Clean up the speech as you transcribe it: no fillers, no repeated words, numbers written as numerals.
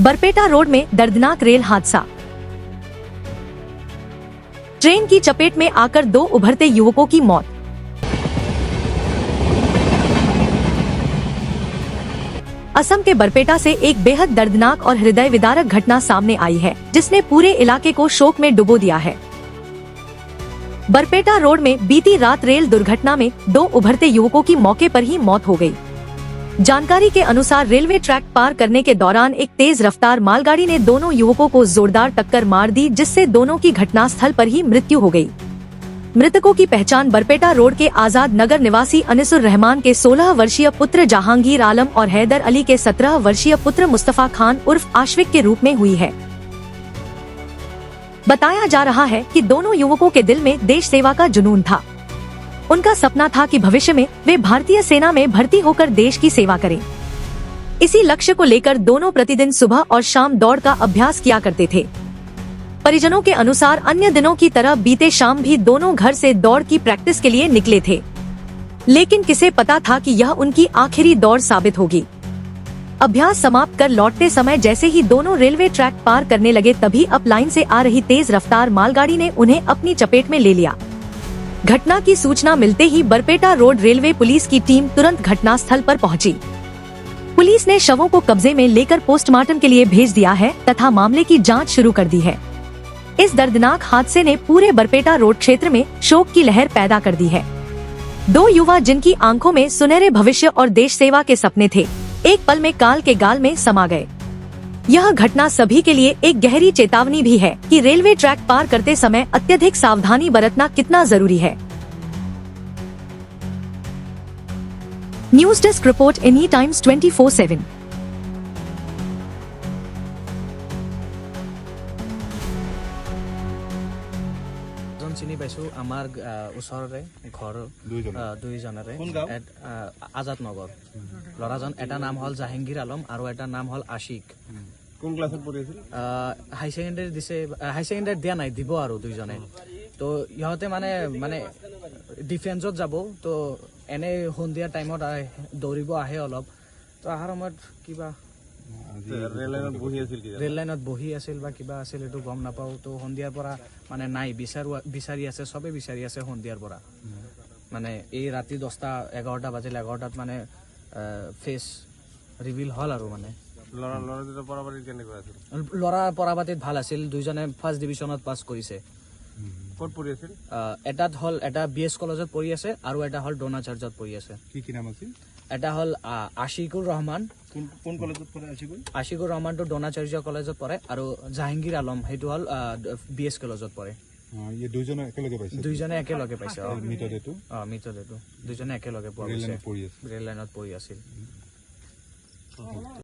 Barpeta road में दर्दनाक rail हादसा। ट्रेन की चपेट में आकर 2 उभरते युवकों की मौत। असम के बरपेटा से एक बेहद दर्दनाक और हृदय विदारक घटना सामने आई है, जिसने पूरे इलाके को शोक में डुबो दिया है। बरपेटा रोड में बीती रात रेल दुर्घटना में 2 उभरते युवकों की मौके पर ही मौत हो गई। जानकारी के अनुसार रेलवे ट्रैक पार करने के दौरान एक तेज रफ्तार मालगाड़ी ने दोनों युवकों को जोरदार टक्कर मार दी, जिससे दोनों की घटनास्थल पर ही मृत्यु हो गई। मृतकों की पहचान बरपेटा रोड के आजाद नगर निवासी अनिसुर रहमान के 16 वर्षीय पुत्र जहांगीर आलम और हैदर अली के 17 वर्षीय पुत्र मुस्तफा खान उर्फ आश्विक के रूप में हुई है। बताया जा रहा है कि दोनों युवकों के दिल में देश सेवा का जुनून था। उनका सपना था कि भविष्य में वे भारतीय सेना में भर्ती होकर देश की सेवा करें। इसी लक्ष्य को लेकर दोनों प्रतिदिन सुबह और शाम दौड़ का अभ्यास किया करते थे। परिजनों के अनुसार अन्य दिनों की तरह बीते शाम भी दोनों घर से दौड़ की प्रैक्टिस के लिए निकले थे, लेकिन किसे पता था कि यह उनकी आखिरी दौड़ साबित होगी। अभ्यास समाप्त कर लौटते समय जैसे ही दोनों रेलवे ट्रैक पार करने लगे, तभी अप लाइन से आ रही तेज रफ्तार मालगाड़ी ने उन्हें अपनी चपेट में ले लिया। घटना की सूचना मिलते ही बरपेटा रोड रेलवे पुलिस की टीम तुरंत घटनास्थल पर पहुंची। पुलिस ने शवों को कब्जे में लेकर पोस्टमार्टम के लिए भेज दिया है तथा मामले की जांच शुरू कर दी है। इस दर्दनाक हादसे ने पूरे बरपेटा रोड क्षेत्र में शोक की लहर पैदा कर दी है। 2 युवा जिनकी आंखों में सुनहरे भविष्य और देश सेवा के सपने थे, एक पल में काल के गाल में समा गए। यह घटना सभी के लिए एक गहरी चेतावनी भी है कि रेलवे ट्रैक पार करते समय अत्यधिक सावधानी बरतना कितना जरूरी है। News desk report, any times 24/7। চিনি পাইছো আমাৰ ওচৰৰে ঘৰ দুইজনৰে আজাদ নগৰ ল'ৰাজন এটা নাম হল জাহাংগীৰ আলম আৰু এটা নাম হল আশিক। কোন ক্লাছত পঢ়ি আছিল? হাই সেকেন্ডাৰী দিছে, হাই সেকেন্ডাৰী দিয়া নাই, দিব আৰু দুইজনে। তো ইহঁতে মানে ডিফেন্সত যাব, তো এনে সন্ধিয়া টাইমত দৌৰিব আহে অলপ। তো অহাৰ সময়ত কিবা ৰেল লাইনত বহি আছিল বা কিবা আছিল, এইটো গম নাপাওঁ। তো সন্ধিয়াৰ পৰা মানে নাই, বিচাৰি আছে, চবে বিচাৰি আছে সন্ধিয়াৰ পৰা। মানে এই ৰাতি 10-11 বাজিল, 11টাত মানে ফেচ ৰিভিল হ'ল আৰু মানে ল'ৰা পঢ়া-পাতিত ভাল আছিল। দুইজনে ফাৰ্ষ্ট ডিভিজনত পাছ কৰিছে। ক'ত পঢ়ি আছিল? এটা BS কলেজত পঢ়ি আছে আৰু এটা হ'ল দ্ৰোণাচাৰ্যত পঢ়ি আছে। কি নাম আছিল? এটা হ'ল আশিকুৰ ৰহমান। কোন কলেজত পঢ়ে আশিকুৰ ৰহমানটো দ্ৰোণাচাৰ্য কলেজত পঢ়ে আৰু জাহাংগীৰ আলম সেইটো হ'ল BS কলেজত পঢ়ে। দুইজনে একেলগে পাইছে মৃতদেহটো। দুইজনে একেলগে পোৱা গৈছে, ৰেল লাইনত পঢ়ি আছিল।